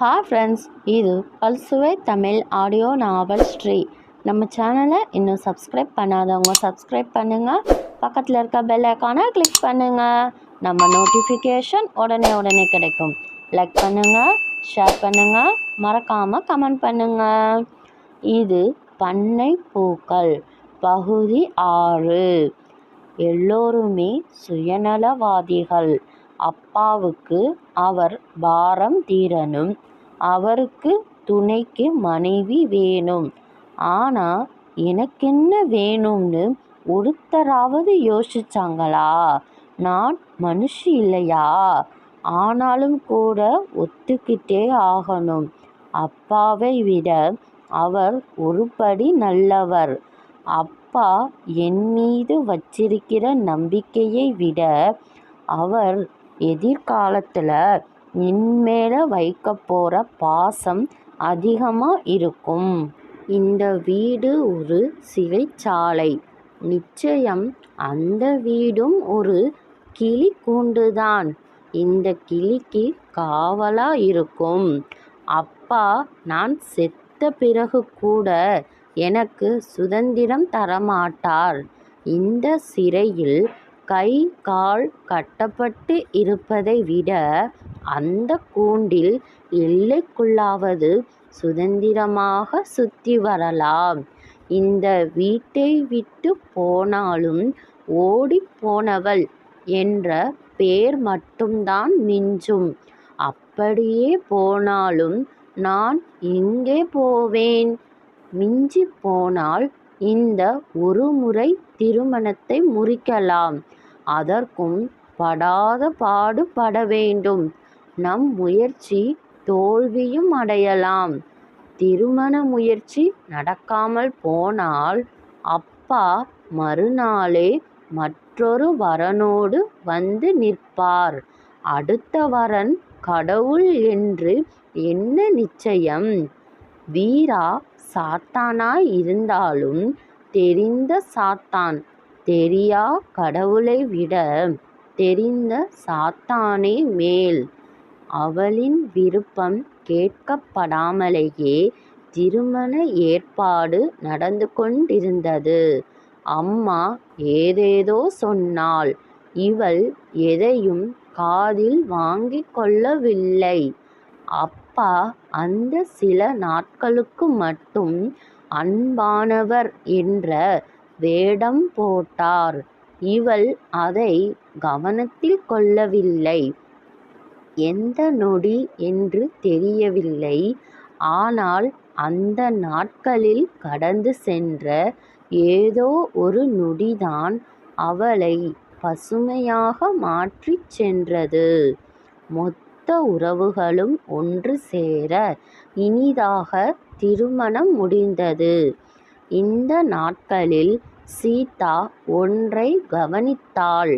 Hi friends, இது பல்சுவை Tamil audio நாவல் ஸ்ரீ. நம்ம சேனலை இன்னும் சப்ஸ்கிரைப் பண்ணாதவங்க சப்ஸ்கிரைப் பண்ணுங்கள். பக்கத்தில் இருக்க பெல் ஐக்கானை கிளிக் பண்ணுங்கள். நம்ம நோட்டிஃபிகேஷன் உடனே கிடைக்கும். லைக் பண்ணுங்கள், ஷேர் பண்ணுங்கள், மறக்காமல் கமெண்ட் பண்ணுங்கள். இது பண்ணை பூக்கள் பகுதி 6. எல்லோருமே சுயநலவாதிகள். அப்பாவுக்கு அவர் பாரம் தீரணும், அவருக்கு துணைக்கு மனைவி வேணும். ஆனா எனக்கென்ன வேணும்னு ஒருத்தராவது யோசிச்சாங்களா? நான் மனுஷி இல்லையா? ஆனாலும் கூட ஒத்துக்கிட்டே ஆகணும். அப்பாவை விட அவர் ஒருபடி நல்லவர். அப்பா என் மீது வச்சிருக்கிற நம்பிக்கையை விட அவர் எதிர்காலத்தில் என் மேலே வைக்க போகிற பாசம் அதிகமாக இருக்கும். இந்த வீடு ஒரு சிறைச்சாலை. நிச்சயம் அந்த வீடும் ஒரு கிளி கூண்டுதான். இந்த கிளிக்கு காவலாக இருக்கும். அப்பா நான் செத்த பிறகு கூட எனக்கு சுதந்திரம் தரமாட்டார். இந்த சிறையில் கை கால் கட்டப்பட்டு இருப்பதை விட அந்த கூண்டில் எல்லைக்குள்ளாவது சுதந்திரமாக சுற்றி வரலாம். இந்த வீட்டை விட்டு போனாலும் ஓடிப்போனவள் என்ற பேர் மட்டும்தான் மிஞ்சும். அப்படியே போனாலும் நான் எங்கே போவேன்? மிஞ்சி போனால் இந்த ஒரு முறை திருமணத்தை முறிக்கலாம். அதற்கும் படாத பாடு பட வேண்டும். நம் முயற்சி தோல்வியும் அடையலாம். திருமண முயற்சி நடக்காமல் போனால் அப்பா மறுநாளே மற்றொரு வரனோடு வந்து நிற்பார். அடுத்த வரன் கடவுள் என்று என்ன நிச்சயம்? வீரா சாத்தானாய் இருந்தாலும் தெரிந்த சாத்தான். தெரியா கடவுளை விட தெரிந்த சாத்தானே மேல். அவளின் விருப்பம் கேட்கப்படாமலேயே திருமண ஏற்பாடு நடந்து கொண்டிருந்தது. அம்மா ஏதேதோ சொன்னாள். இவள் எதையும் காதில் வாங்கிக் கொள்ளவில்லை. அப்பா அந்த சில நாட்களுக்கு மட்டும் அன்பானவர் என்ற வேடம் போட்டார். இவள் அதை கவனத்தில் கொள்ளவில்லை. எந்த நொடி என்று தெரியவில்லை. ஆனால் அந்த நாட்களில் கடந்து சென்ற ஏதோ ஒரு நொடிதான் அவளை பசுமையாக மாற்றிச் சென்றது. மொத்த உறவுகளும் ஒன்று சேர இனிதாக திருமணம் முடிந்தது. இந்த நாட்களில் சீதா ஒன்றை கவனித்தாள்.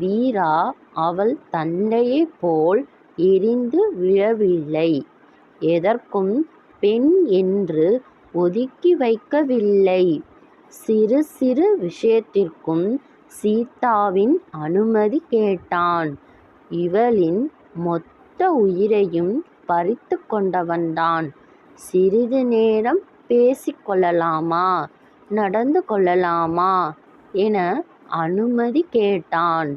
வீரா அவள் தந்தையைப் போல் எரிந்து விழவில்லை. எதற்கும் பெண் என்று ஒதுக்கி வைக்கவில்லை. சிறு சிறு விஷயத்திற்கும் சீதாவின் அனுமதி கேட்டான். இவளின் மொத்த உயிரையும் பறித்து கொண்டவன்தான். சிறிது நேரம் பேசிக்கொள்ளலாமா, நடந்து கொள்ளலாமா என அனுமதி கேட்டான்.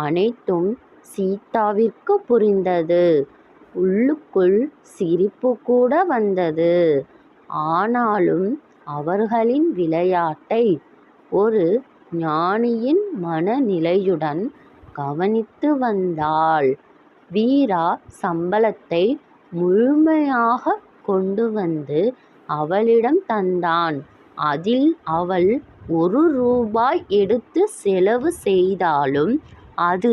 அனைத்தும் சீதாவிற்கு புரிந்தது. உள்ளுக்குள் சிரிப்பு கூட வந்தது. ஆனாலும் அவர்களின் விளையாட்டை ஒரு ஞானியின் மனநிலையுடன் கவனித்து வந்தாள். வீரா சம்பளத்தை முழுமையாக கொண்டு வந்து அவளிடம் தந்தான். அதில் அவள் 1 ரூபாய் எடுத்து செலவு செய்தாலும் அது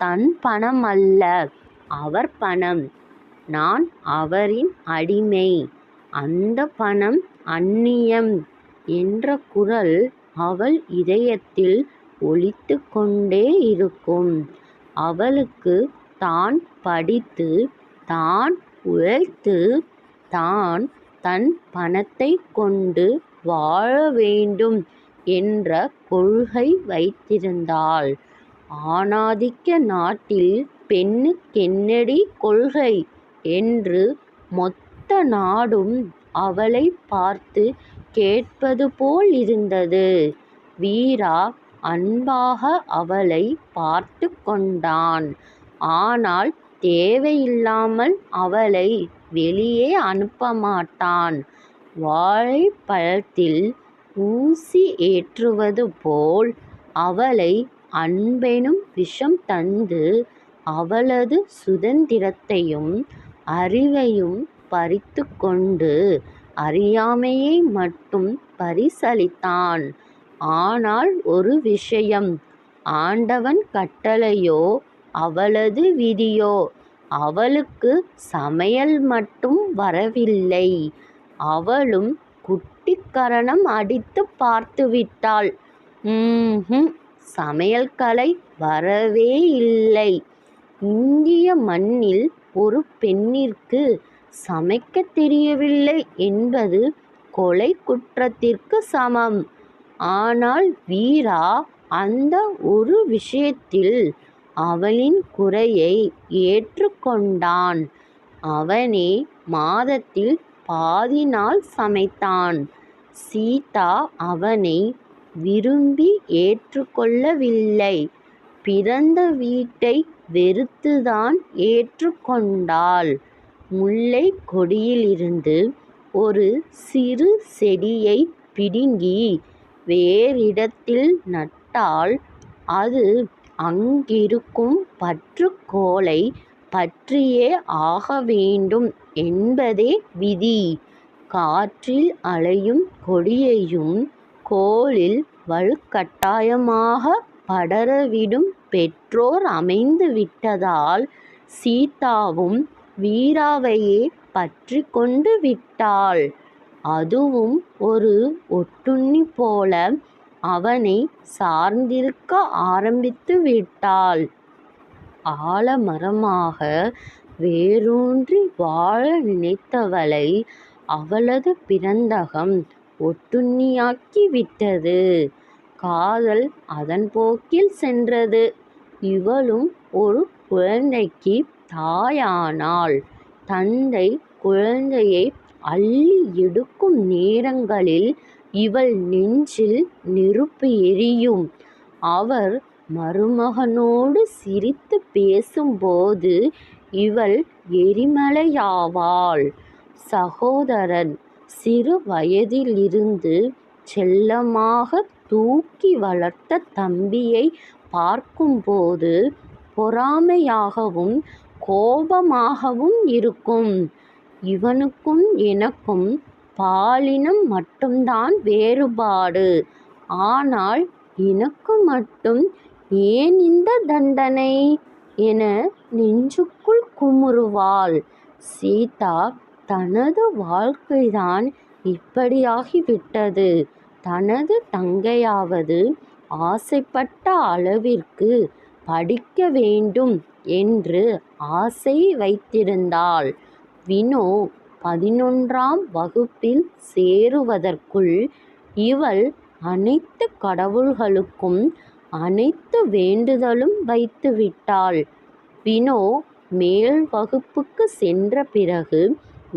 தன் பணம் அல்ல, அவர் பணம். நான் அவரின் அடிமை. அந்த பணம் அந்நியம் என்ற குரல் அவள் இதயத்தில் ஒலித்து கொண்டே இருக்கும். அவளுக்கு தான் படித்து, தான் உழைத்து, தான் தன் பணத்தை கொண்டு வாழ வேண்டும் என்ற கொள்கை வைத்திருந்தாள். ஆணாதிக்க நாட்டில் பெண்ணுக்கென்னடி கொள்கை என்று மொத்த நாடும் அவளை பார்த்து கேட்பது போல் இருந்தது. வீரா அன்பாக அவளை பார்த்து கொண்டான். ஆனால் தேவையில்லாமல் அவளை வெளியே அனுப்பமாட்டான். வாழைப்பழத்தில் ஊசி ஏற்றுவது போல் அவளை அன்பெனும் விஷம் தந்து அவளது சுதந்திரத்தையும் அறிவையும் பறித்து கொண்டு அறியாமையை மட்டும் பரிசளித்தான். ஆனால் ஒரு விஷயம், ஆண்டவன் கட்டளையோ அவளது விதியோ, அவளுக்கு சமையல் மட்டும் வரவில்லை. அவளும் குட்டிக்கரணம் அடித்து பார்த்துவிட்டாள். சமையல்கலை வரவே இல்லை. இந்திய மண்ணில் ஒரு பெண்ணிற்கு சமைக்கத் தெரியவில்லை என்பது கொலை குற்றத்திற்கு சமம். ஆனால் வீரா அந்த ஒரு விஷயத்தில் அவளின் குறையை ஏற்றுக்கொண்டான். அவனே மாதத்தில் பாதி நாள் சமைத்தான். சீதா அவனை விரும்பி ஏற்றுக்கொள்ளவில்லை. பிறந்த வீட்டை வெறுத்துதான் ஏற்றுக்கொண்டாள். முல்லை கொடியிலிருந்து ஒரு சிறு செடியை பிடுங்கி வேறிடத்தில் நட்டால் அது அங்கிருக்கும் பற்றுக்கோலை பற்றியே ஆக வேண்டும் என்பதே விதி. காற்றில் அலையும் கொடியையும் கோலில் வலுக்கட்டாயமாக படரவிடும் பெற்றோர் அமைந்து விட்டதால் சீதாவும் வீராவையே பற்றி கொண்டு விட்டாள். அதுவும் ஒரு ஒட்டுண்ணி போல அவனை சார்ந்திருக்க ஆரம்பித்து விட்டாள். ஆலமரமாக வேரூன்றி வாழ நினைத்தவளை அவளது பிறந்தகம் ஒட்டுண்ணியாக்கி விட்டது. காதல் அதன் போக்கில் சென்றது. இவளும் ஒரு குழந்தைக்கு தாயானாள். தந்தை குழந்தையை அள்ளி எடுக்கும் நேரங்களில் இவள் நெஞ்சில் நெருப்பு எரியும். அவர் மருமகனோடு சிரித்து பேசும்போது இவள் எரிமலையாவாள். சகோதரன் சிறு வயதிலிருந்து செல்லமாக தூக்கி வளர்த்த தம்பியை பார்க்கும்போது பொறாமையாகவும் கோபமாகவும் இருக்கும். இவனுக்கும் எனக்கும் பாலினம் மட்டும்தான் வேறுபாடு. ஆனால் எனக்கு மட்டும் ஏன் இந்த தண்டனை என நெஞ்சுக்குள் குமுறுவாள். சீதா தனது வாழ்க்கைதான் இப்படியாகிவிட்டது. தனது தங்கையாவது ஆசைப்பட்ட அளவிற்கு படிக்க வேண்டும் என்று ஆசை வைத்திருந்தாள். வினோ 11ஆம் வகுப்பில் சேருவதற்குள் இவள் அனைத்து கடவுள்களுக்கும் அனைத்து வேண்டுதலும் வைத்துவிட்டாள். வினோ மேல் வகுப்புக்கு சென்ற பிறகு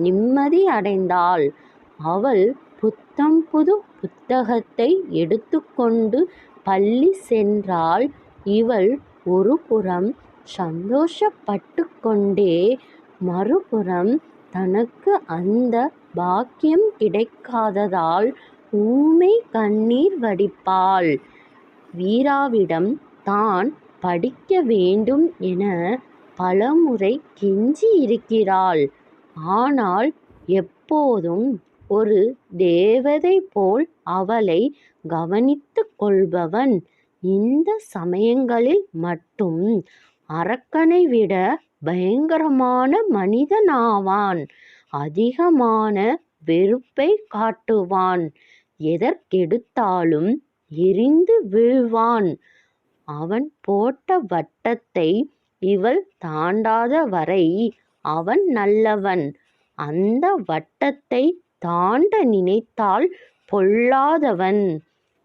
நிம்மதி அடைந்தாள். அவள் புத்தம் புது புத்தகத்தை எடுத்துக்கொண்டு பள்ளி சென்றாள். இவள் ஒரு புறம் சந்தோஷப்பட்டு கொண்டே மறுபுறம் தனக்கு அந்த பாக்கியம் கிடைக்காததால் ஊமை கண்ணீர் வடிப்பாள். வீராவிடம் தான் படிக்க வேண்டும் என பலமுறை கெஞ்சி இருக்கிறாள். ஆனால் எப்போதும் ஒரு தேவதை போல் அவளை கவனித்துக் கொள்பவன் இந்த சமயங்களில் மட்டும் அரக்கனை விட பயங்கரமான மனிதனாவான். அதிகமான வெறுப்பை காட்டுவான். எதற்கெடுத்தாலும் எரிந்து வீழ்வான். அவன் போட்ட வட்டத்தை இவள் தாண்டாத வரை அவன் நல்லவன். அந்த வட்டத்தை தாண்ட நினைத்தால் பொல்லாதவன்.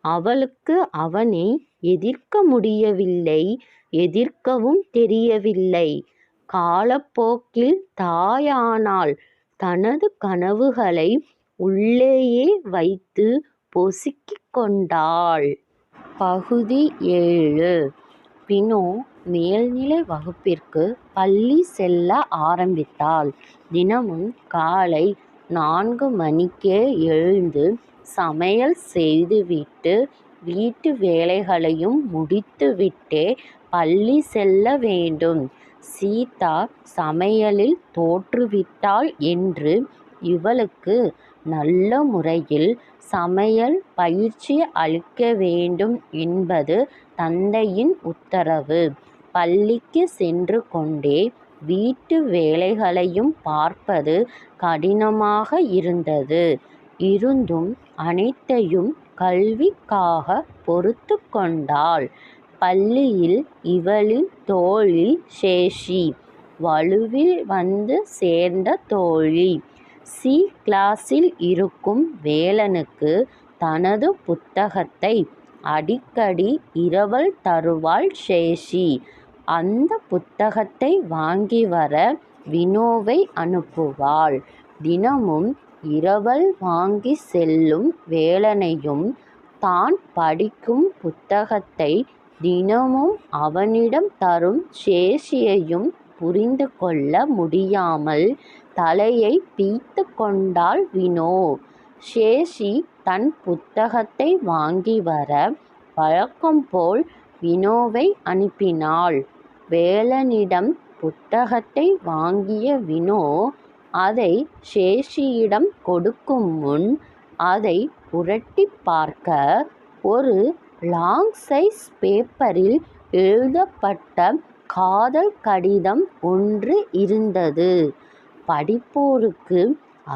அவளுக்கு அவனை எதிர்க்க முடியவில்லை. எதிர்க்கவும் தெரியவில்லை. காலப்போக்கில் தாயானாள். தனது கனவுகளை உள்ளேயே வைத்து பொசுக்கிக் கொண்டாள். பகுதி 7. வினோ மேல்நிலை வகுப்பிற்கு பள்ளி செல்ல ஆரம்பித்தாள். தினமும் காலை 4 மணிக்கே எழுந்து சமையல் செய்துவிட்டு வீட்டு வேலைகளையும் முடித்துவிட்டே பள்ளி செல்ல வேண்டும். சீதா சமையலில் தோற்றுவிட்டாள் என்று இவளுக்கு நல்ல முறையில் சமையல் பயிற்சி அளிக்க வேண்டும் என்பது தந்தையின் உத்தரவு. பள்ளிக்கு சென்று கொண்டே வீட்டு வேலைகளையும் பார்ப்பது கடினமாக இருந்தது. இருந்தும் அனைத்தையும் கல்விக்காக பொறுத்து கொண்டாள். பள்ளியில் இவளின் தோழி சேஷி, வலுவில் வந்து சேர்ந்த தோழி. சி கிளாஸில் இருக்கும் வேலனுக்கு தனது புத்தகத்தை அடிக்கடி இரவல் தருவாள் சேஷி. அந்த புத்தகத்தை வாங்கி வர வினோவை அனுப்புவாள். தினமும் இரவல் வாங்கி செல்லும் வேலனையும் தான் படிக்கும் புத்தகத்தை தினமும் அவனிடம் தரும் சேஷியையும் புரிந்து கொள்ள முடியாமல் தலையை பிய்த்து கொண்டாள் வினோ. சேஷி தன் புத்தகத்தை வாங்கி வர வழக்கம் போல் வினோவை அனுப்பினாள். வேலனிடம் புத்தகத்தை வாங்கிய வினோ அதை சேஷியிடம் கொடுக்கும் முன் அதை புரட்டி பார்க்க ஒரு லாங் சைஸ் பேப்பரில் எழுதப்பட்ட காதல் கடிதம் ஒன்று இருந்தது. படிப்போருக்கு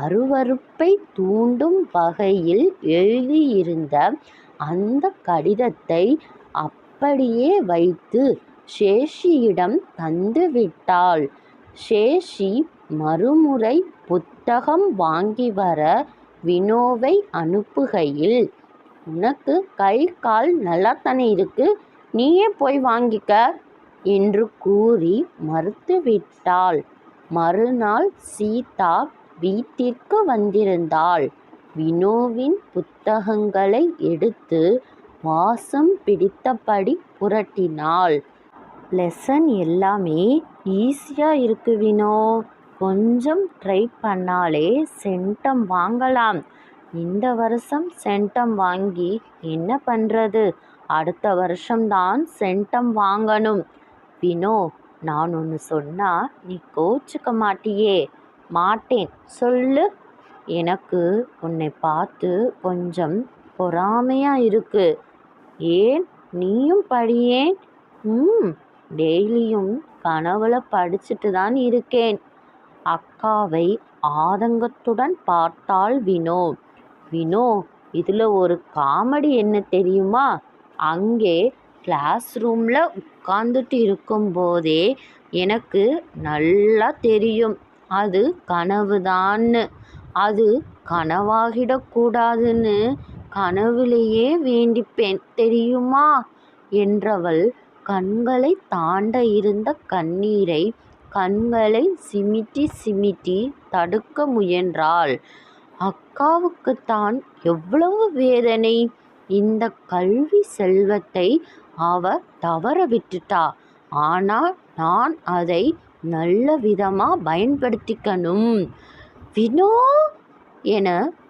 அருவருப்பை தூண்டும் வகையில் எழுதியிருந்த அந்த கடிதத்தை அப்படியே வைத்து சேஷியிடம் தந்துவிட்டாள். சேஷி மறுமுறை புத்தகம் வாங்கி வர வினோவை அனுப்புகையில், உனக்கு கை கால் நல்லாத்தானே இருக்கு, நீயே போய் வாங்கிக்க என்று கூறி மறுத்துவிட்டாள். மறுநாள் சீதா வீட்டிற்கு வந்திருந்தாள். வினோவின் புத்தகங்களை எடுத்து வாசம் பிடித்தபடி புரட்டினாள். லெசன் எல்லாமே ஈஸியா இருக்கு வினோ, கொஞ்சம் ட்ரை பண்ணாலே சென்டம் வாங்கலாம். இந்த வருஷம் சென்டம் வாங்கி என்ன பண்றது, அடுத்த வருஷம்தான் சென்டம் வாங்கணும். வினோ, நான் ஒன்று சொன்னா நீ கோச்சுக்க மாட்டியே? மாட்டேன், சொல்லு. எனக்கு உன்னை பார்த்து கொஞ்சம் பொறாமையா இருக்கு. ஏன், நீயும் படியேன். டெய்லியும் கனவுல படிச்சுட்டு தான் இருக்கேன். அக்காவை ஆதங்கத்துடன் பார்த்தாள் வினோ. வினோ, இதுல ஒரு காமெடி என்ன தெரியுமா? அங்கே கிளாஸ் ரூம்ல உட்கார்ந்துட்டு இருக்கும் போதே எனக்கு நல்லா தெரியும் அது கனவுதான்னு. அது கனவாகிடக்கூடாதுன்னு கனவுலேயே வேண்டிப்பேன் தெரியுமா என்றவள் கண்களை தாண்ட இருந்த கண்ணீரை கண்களை சிமிட்டி சிமிட்டி தடுக்க முயன்றாள். அக்காவுக்குத்தான் எவ்வளவு வேதனை. இந்த கல்வி செல்வத்தை அவ தவற விட்டுட்டா. ஆனா நான் அதை நல்ல விதமா பயன்படுத்திக்கணும். வினோ என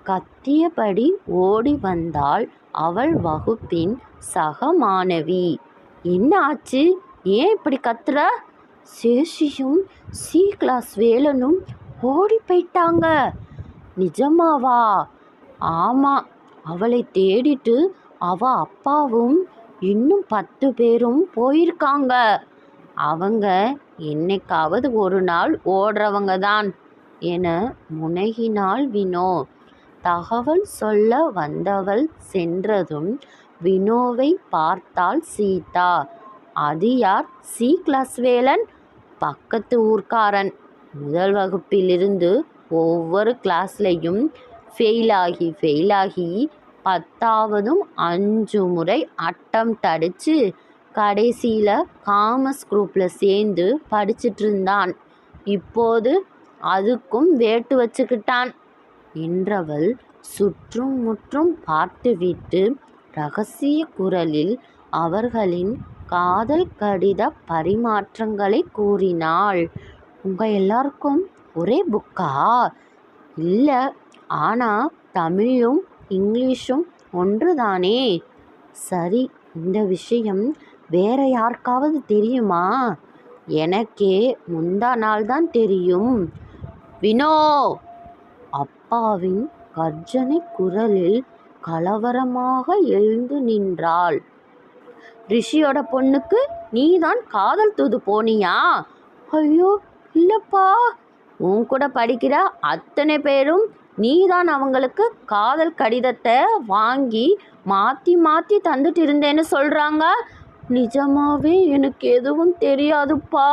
கத்தியபடி ஓடி வந்தாள் அவள் வகுப்பின் சக மாணவி. என்ன ஆச்சு, ஏன் இப்படி கத்துற? சேஷியும் சி கிளாஸ் வேலனும் ஓடி போயிட்டாங்க. நிஜமாவா? ஆமா, அவளை தேடிட்டு அவ அப்பாவும் இன்னும் 10 பேரும் போயிருக்காங்க. அவங்க என்னைக்காவது ஒரு நாள் ஓடுறவங்க தான் என முனகினாள் வினோ. தகவல் சொல்ல வந்தவள் சென்றதும் வினோவை பார்த்தாள் சீதா. அது யார் சி கிளாஸ் வேலன்? பக்கத்து ஊர்க்காரன். முதல் வகுப்பிலிருந்து ஒவ்வொரு கிளாஸ்லையும் ஃபெயிலாகி 10ஆவதும் 5 முறை அட்டெம்ப்ட் அடித்து கடைசியில் காமர்ஸ் குரூப்பில் சேர்ந்து படிச்சிட்டு இருந்தான். இப்போது அதுக்கும் வேட்டு வச்சுக்கிட்டான் என்றவள் சுற்றும் முற்றும் பார்த்துவிட்டு ரகசிய குரலில் அவர்களின் காதல் கடித பரிமாற்றங்களை கூறினாள். உங்க எல்லாருக்கும் ஒரே புக்கா? இல்லை, ஆனால் தமிழும் இங்கிலீஷும் ஒன்றுதானே? சரி, இந்த விஷயம் வேற யாருக்காவது தெரியுமா? எனக்கே முந்தா நாள்தான் தெரியும். வினோ! அப்பாவின் கர்ஜனை குரலில் கலவரமாக எழுந்து நின்றாள். ரிஷியோட பொண்ணுக்கு நீதான் காதல் தூது போனியா? ஐயோ, இல்லப்பா. உன் கூட படிக்கிற அத்தனை பேரும் நீதான் அவங்களுக்கு காதல் கடிதத்தை வாங்கி மாற்றி மாற்றி தந்துட்டு இருந்தேன்னு சொல்கிறாங்க. நிஜமாவே எனக்கு எதுவும் தெரியாதுப்பா.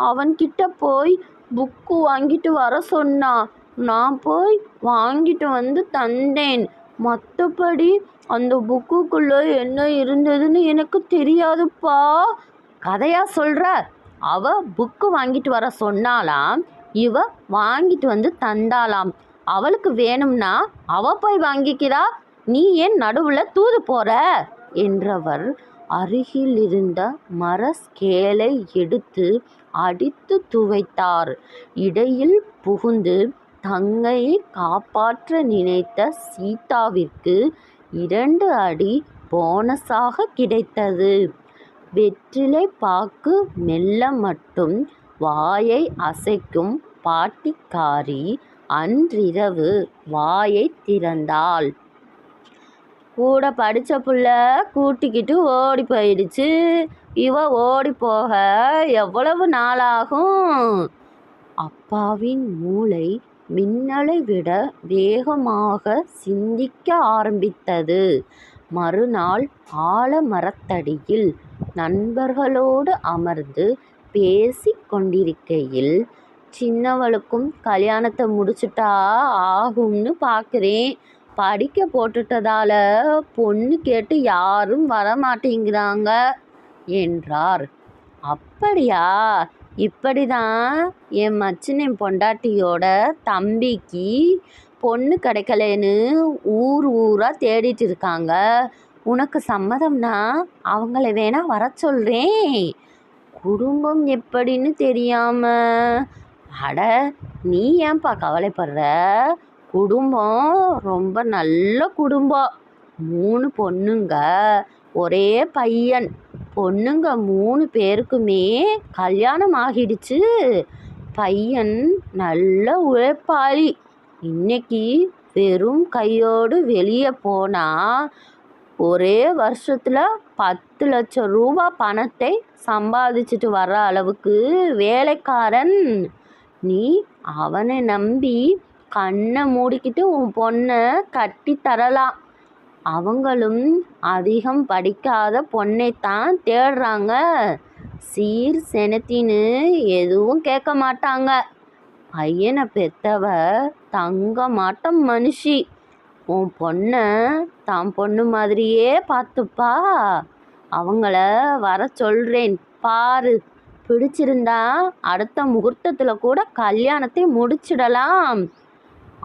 அவன்கிட்ட போய் புக்கு வாங்கிட்டு வர சொன்னா. நான் போய் வாங்கிட்டு வந்து தந்தேன். மற்றபடி அந்த புக்குக்குள்ளே என்ன இருந்ததுன்னு எனக்கு தெரியாதுப்பா. கதையா சொல்கிற? அவ புக்கு வாங்கிட்டு வர சொன்னாலாம், இவ வாங்கிட்டு வந்து தந்தாலாம். அவளுக்கு வேணும்னா அவ போய் வாங்கிக்கிறா, நீ ஏன் நடுவில் தூது போற என்றவர் அருகில் இருந்த மர ஸ்கேலை எடுத்து அடித்து துவைத்தார். இடையில் புகுந்து தங்கையை காப்பாற்ற நினைத்த சீதாவிற்கு 2 அடி போனஸாக கிடைத்தது. வெற்றிலை பாக்கு மெல்ல மட்டும் வாயை அசைக்கும் பாட்டிக்காரி அன்றிரவு வாயை திறந்தாள். கூட படித்த புள்ள கூட்டிக்கிட்டு ஓடி போயிடுச்சு. இவ ஓடி போக எவ்வளவு நாளாகும்? அப்பாவின் மூளை மின்னலை விட வேகமாக சிந்திக்க ஆரம்பித்தது. மறுநாள் ஆலமரத்தடியில் நண்பர்களோடு அமர்ந்து பேசி கொண்டிருக்கையில், சின்னவளுக்கும் கல்யாணத்தை முடிச்சுட்டா ஆகும்னு பார்க்குறேன். படிக்க போட்டுட்டதால பொண்ணு கேட்டு யாரும் வரமாட்டேங்கிறாங்க என்றார். அப்படியா? இப்படிதான் என் மச்சினன் பொண்டாட்டியோட தம்பிக்கு பொண்ணு கிடைக்கலன்னு ஊராக தேடிட்டு இருக்காங்க. உனக்கு சம்மதம்னா அவங்கள வேணா வர சொல்கிறேன். குடும்பம் எப்படின்னு தெரியாம? அட, நீ ஏன்பா கவலைப்படுற? குடும்பம் ரொம்ப நல்ல குடும்பம். 3 பொண்ணுங்க, ஒரே பையன். பொண்ணுங்க 3 பேருக்குமே கல்யாணம் ஆகிடுச்சு. பையன் நல்ல உழைப்பாளி. இன்னைக்கு வெறும் கையோடு வெளியே போனால் ஒரே வருஷத்தில் 10 லட்சம் ரூபாய் பணத்தை சம்பாதிச்சுட்டு வர்ற அளவுக்கு வேலைக்காரன். நீ அவனை நம்பி கண்ணை மூடிக்கிட்டு உன் பொண்ணை கட்டி தரலாம். அவங்களும் அதிகம் படிக்காத பொண்ணைத்தான் தேடுறாங்க. சீர் செனத்தின்னு எதுவும் கேட்க மாட்டாங்க. பையனை பெத்தவ தங்க மாட்டம் மனுஷி. உன் பொண்ணை தான் பொண்ணு மாதிரியே பார்த்துப்பா. அவங்கள வர சொல்கிறேன், பாரு. பிடிச்சிருந்தா அடுத்த முகூர்த்தத்தில் கூட கல்யாணத்தை முடிச்சிடலாம்.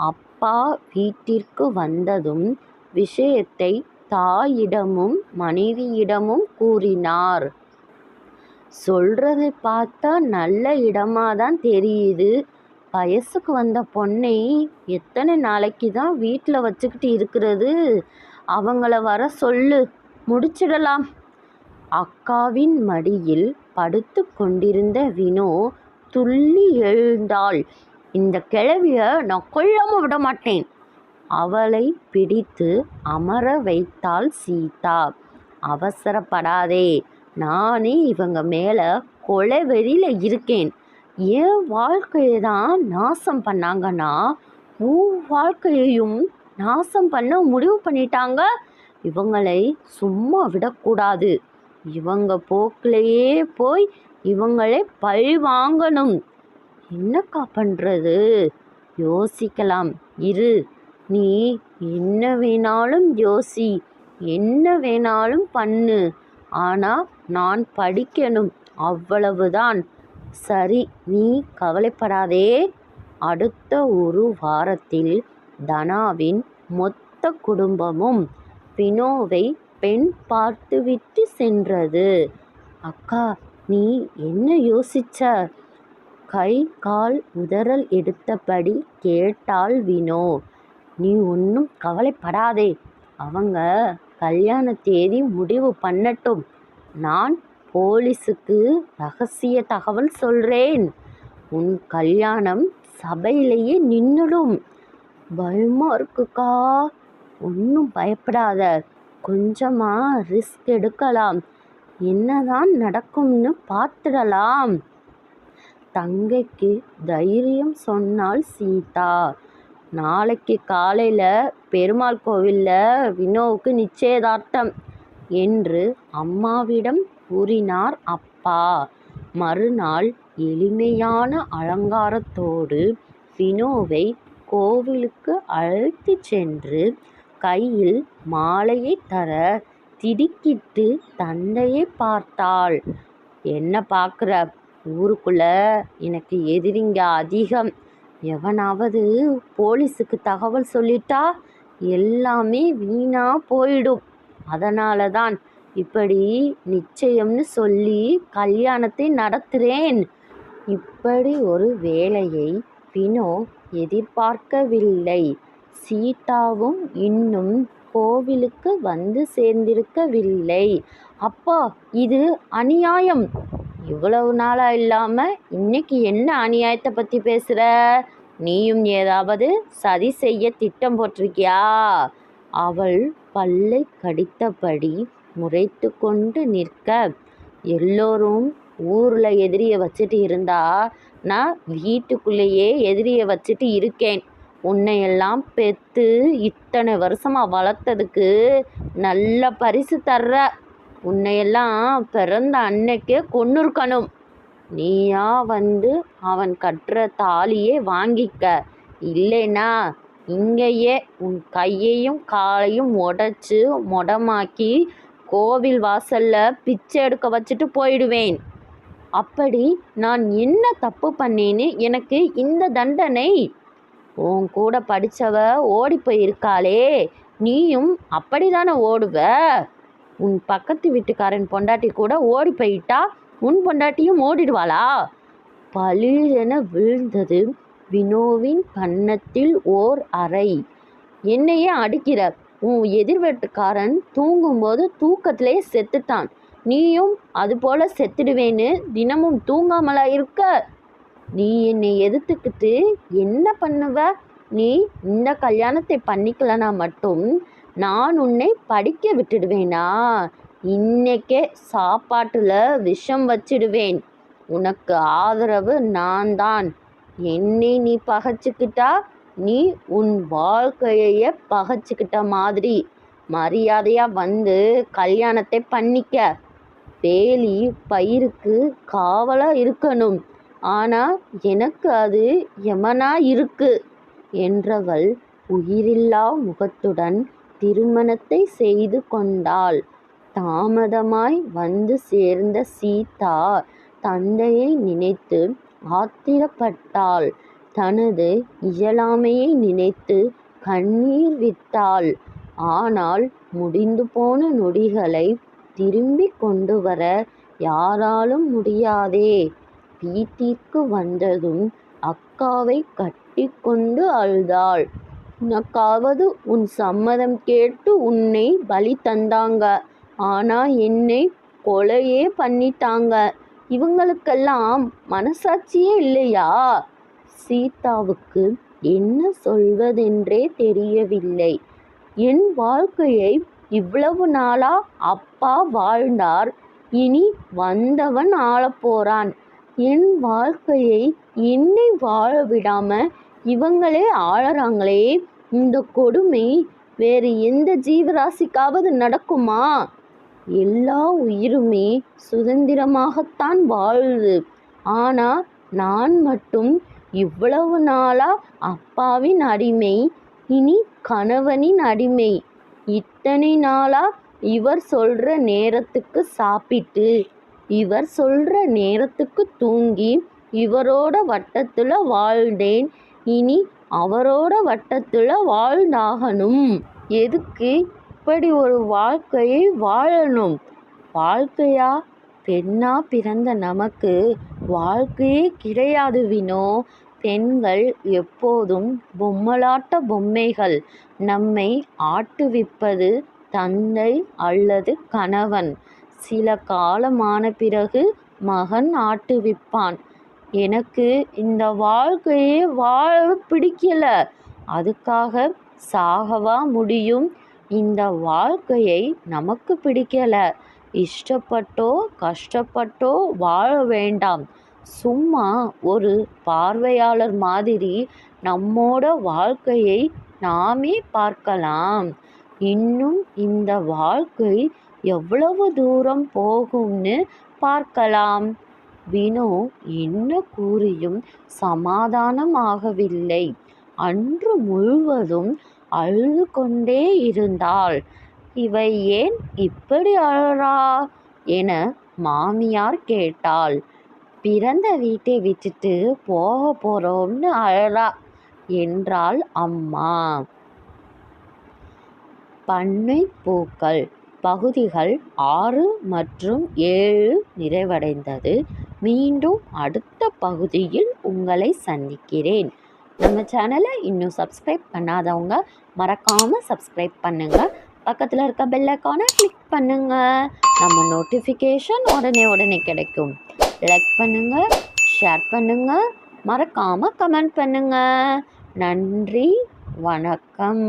அப்பா வீட்டிற்கு வந்ததும் விஷயத்தை தாயிடமும் மனைவியிடமும் கூறினார். சொல்றதை பார்த்தா நல்ல இடமாதான் தெரியுது. வயசுக்கு வந்த பொண்ணை எத்தனை நாளைக்கு தான் வீட்டில் வச்சுக்கிட்டு இருக்கிறது? அவங்கள வர சொல்லு, முடிச்சிடலாம். அக்காவின் மடியில் படுத்து கொண்டிருந்த வினோ துள்ளி எழுந்தாள். இந்த கிழவிய நான் கொல்லாம விட மாட்டேன். அவளை பிடித்து அமர வைத்தாள் சீதா. அவசரப்படாதே, நானே இவங்க மேலே கொலை வெறியில் இருக்கேன். என் வாழ்க்கையை தான் நாசம் பண்ணாங்கன்னா உன் வாழ்க்கையையும் நாசம் பண்ண முடிவு பண்ணிட்டாங்க. இவங்களை சும்மா விடக்கூடாது. இவங்க போக்கிலேயே போய் இவங்களை பழி வாங்கணும். என்னக்கா பண்ணுறது? யோசிக்கலாம், இரு. நீ என்ன வேணாலும் யோசி, என்ன வேணாலும் பண்ணு. ஆனால் நான் படிக்கணும், அவ்வளவுதான். சரி, நீ கவலைப்படாதே. அடுத்த ஒரு வாரத்தில் தனாவின் மொத்த குடும்பமும் வினோவை பெண் பார்த்துவிட்டு சென்றது. அக்கா, நீ என்ன யோசிச்ச? கை கால் உதறல் எடுத்தபடி கேட்டாள் வினோ. நீ ஒன்றும் கவலைப்படாதே. அவங்க கல்யாண தேதி முடிவு பண்ணட்டும். நான் போலீஸுக்கு ரகசிய தகவல் சொல்றேன். உன் கல்யாணம் சபையிலேயே நின்னுடும். பயமா இருக்குக்கா. ஒன்றும் பயப்படாத. கொஞ்சமா ரிஸ்க் எடுக்கலாம். என்னதான் நடக்கும்னு பார்த்துடலாம். தங்கைக்கு தைரியம் சொன்னாள் சீதா. நாளைக்கு காலையில் பெருமாள் கோவிலில் வினோவுக்கு நிச்சயதார்த்தம் என்று அம்மாவிடம் கூறினார் அப்பா. மறுநாள் எளிமையான அலங்காரத்தோடு வினோவை கோவிலுக்கு அழைத்து சென்று கையில் மாலையை தர திடுக்கிட்டு தந்தையை பார்த்தாள். என்ன பார்க்குற? ஊருக்குள்ள எனக்கு எதிரிங்க அதிகம். எவனாவது போலீஸுக்கு தகவல் சொல்லிட்டா எல்லாமே வீணா போயிடும். அதனால தான் இப்படி நிச்சயம்னு சொல்லி கல்யாணத்தை நடத்துகிறேன். இப்படி ஒரு வேலையை வினோ எதிர்பார்க்கவில்லை. சீதாவும் இன்னும் கோவிலுக்கு வந்து சேர்ந்திருக்கவில்லை. அப்பா, இது அநியாயம். இவ்வளவு நாளா இல்லாமல் இன்னைக்கு என்ன அநியாயத்தை பற்றி பேசுகிற? நீயும் ஏதாவது சதி செய்ய திட்டம் போட்டிருக்கியா? அவள் பல்லை கடித்தபடி முறைத்து கொண்டு நிற்க, எல்லோரும் ஊரில் எதிரியை வச்சுட்டு இருந்தா நான் வீட்டுக்குள்ளேயே எதிரியை வச்சுட்டு இருக்கேன். உன்னையெல்லாம் பெற்று இத்தனை வருஷமாக வளர்த்ததுக்கு நல்ல பரிசு தர்ற. உன்னையெல்லாம் பிறந்த அன்னைக்கே கொன்னுருக்கணும். நீயா வந்து அவன் கட்டுற தாலியே வாங்கிக்க. இல்லைனா இங்கேயே உன் கையையும் காலையும் உடைச்சு மொடமாக்கி கோவில் வாசலில் பிச்சை எடுக்க வச்சுட்டு போயிடுவேன். அப்படி நான் என்ன தப்பு பண்ணேன்னு எனக்கு இந்த தண்டனை? உன் கூட படித்தவ ஓடி போயிருக்காளே, நீயும் அப்படிதானே ஓடுவ? உன் பக்கத்து வீட்டுக்காரன் பொண்டாட்டி கூட ஓடி போயிட்டா உன் பொண்டாட்டியும் ஓடிடுவாளா? பளிரென விழுந்தது வினோவின் கன்னத்தில் ஓர் அறை. என்னையே அடிக்கிற? உன் எதிர் வீட்டுக்காரன் தூங்கும்போது தூக்கத்திலே செத்துட்டான். நீயும் அதுபோல செத்துடுவேன்னு தினமும் தூங்காமலா இருக்க? நீ என்னை எதிர்த்துக்கிட்டு என்ன பண்ணுவ? நீ இந்த கல்யாணத்தை பண்ணிக்கலனா மட்டும் நான் உன்னை படிக்க விட்டுடுவேனா? இன்னைக்கே சாப்பாட்டில் விஷம் வச்சிடுவேன். உனக்கு ஆதரவு நான் தான். என்னை நீ பகைச்சிக்கிட்டா நீ உன் வாழ்க்கையை பகைச்சிக்கிட்ட மாதிரி. மரியாதையாக வந்து கல்யாணத்தை பண்ணிக்க. வேலி பயிருக்கு காவலாக இருக்கணும். ஆனால் எனக்கு அது யமனா இருக்கு என்றவள் உயிரில்லா முகத்துடன் திருமணத்தை செய்து கொண்டாள். தாமதமாய் வந்து சேர்ந்த சீதா தந்தையை நினைத்து ஆத்திரப்பட்டாள். தனது இயலாமையை நினைத்து கண்ணீர் விட்டாள். ஆனால் முடிந்து போன நொடிகளை திரும்பி கொண்டு வர யாராலும் முடியாதே. வீட்டிற்கு வந்ததும் அக்காவை கட்டி கொண்டு அழுதாள். உனக்காவது உன் சம்மதம் கேட்டு உன்னை பலி தந்தாங்க. ஆனால் என்னை கொலையே பண்ணிட்டாங்க. இவங்களுக்கெல்லாம் மனசாட்சியே இல்லையா? சீதாவுக்கு என்ன சொல்வதென்றே தெரியவில்லை. என் வாழ்க்கையை இவ்வளவு நாளா அப்பா வாழ்ந்தார். இனி வந்தவன் ஆளப்போறான். என் வாழ்க்கையை என்னை வாழ விடாம இவங்களே ஆளறாங்களே. இந்த கொடுமை வேறு எந்த ஜீவராசிக்காவது நடக்குமா? எல்லா உயிருமே சுதந்திரமாகத்தான் வாழுது. ஆனால் நான் மட்டும் இவ்வளவு நாளா அப்பாவின் அடிமை, இனி கணவனின் அடிமை. இத்தனை நாளா இவர் சொல்கிற நேரத்துக்கு சாப்பிட்டு இவர் சொல்ற நேரத்துக்கு தூங்கி இவரோட வட்டத்துல வாழ்ந்தேன், இனி அவரோட வட்டத்துல வாழ்ந்தாகணும். எதுக்கு இப்படி ஒரு வாழ்க்கையை வாழணும்? வாழ்க்கையா? பெண்ணா பிறந்த நமக்கு வாழ்க்கையே கிடையாது வினோ. பெண்கள் எப்போதும் பொம்மலாட்ட பொம்மைகள். நம்மை ஆட்டுவிப்பது தந்தை அல்லது கணவன். சில காலமான பிறகு மகன் ஆட்டுவிப்பான். எனக்கு இந்த வாழ்க்கையே வாழ பிடிக்கல, அதுக்காக சாகவா முடியும்? இந்த வாழ்க்கையை நமக்கு பிடிக்கல, இஷ்டப்பட்டோ கஷ்டப்பட்டோ வாழ வேண்டாம். சும்மா ஒரு பார்வையாளர் மாதிரி நம்மோட வாழ்க்கையை நாமே பார்க்கலாம். இன்னும் இந்த வாழ்க்கை எவ்வளவு தூரம் போகும்னு பார்க்கலாம். வினோ என்ன கூறியும் சமாதானம் ஆகவில்லை. அன்று முழுவதும் அழுது கொண்டே இருந்தாள். இவை ஏன் இப்படி அழறா என மாமியார் கேட்டாள். பிறந்த வீட்டை விட்டுட்டு போக போறோம்னு அழறா என்றாள் அம்மா. பண்ணை பூக்கள் பகுதிகள் 6 மற்றும் 7 நிறைவடைந்தது. மீண்டும் அடுத்த பகுதியில் உங்களை சந்திக்கிறேன். நம்ம சேனலை இன்னும் சப்ஸ்கிரைப் பண்ணாதவங்க மறக்காமல் சப்ஸ்கிரைப் பண்ணுங்கள். பக்கத்தில் இருக்க பெல் ஐகானை கிளிக் பண்ணுங்கள். நம்ம நோட்டிஃபிகேஷன் உடனே கிடைக்கும். லைக் பண்ணுங்கள், ஷேர் பண்ணுங்கள், மறக்காமல் கமெண்ட் பண்ணுங்கள். நன்றி, வணக்கம்.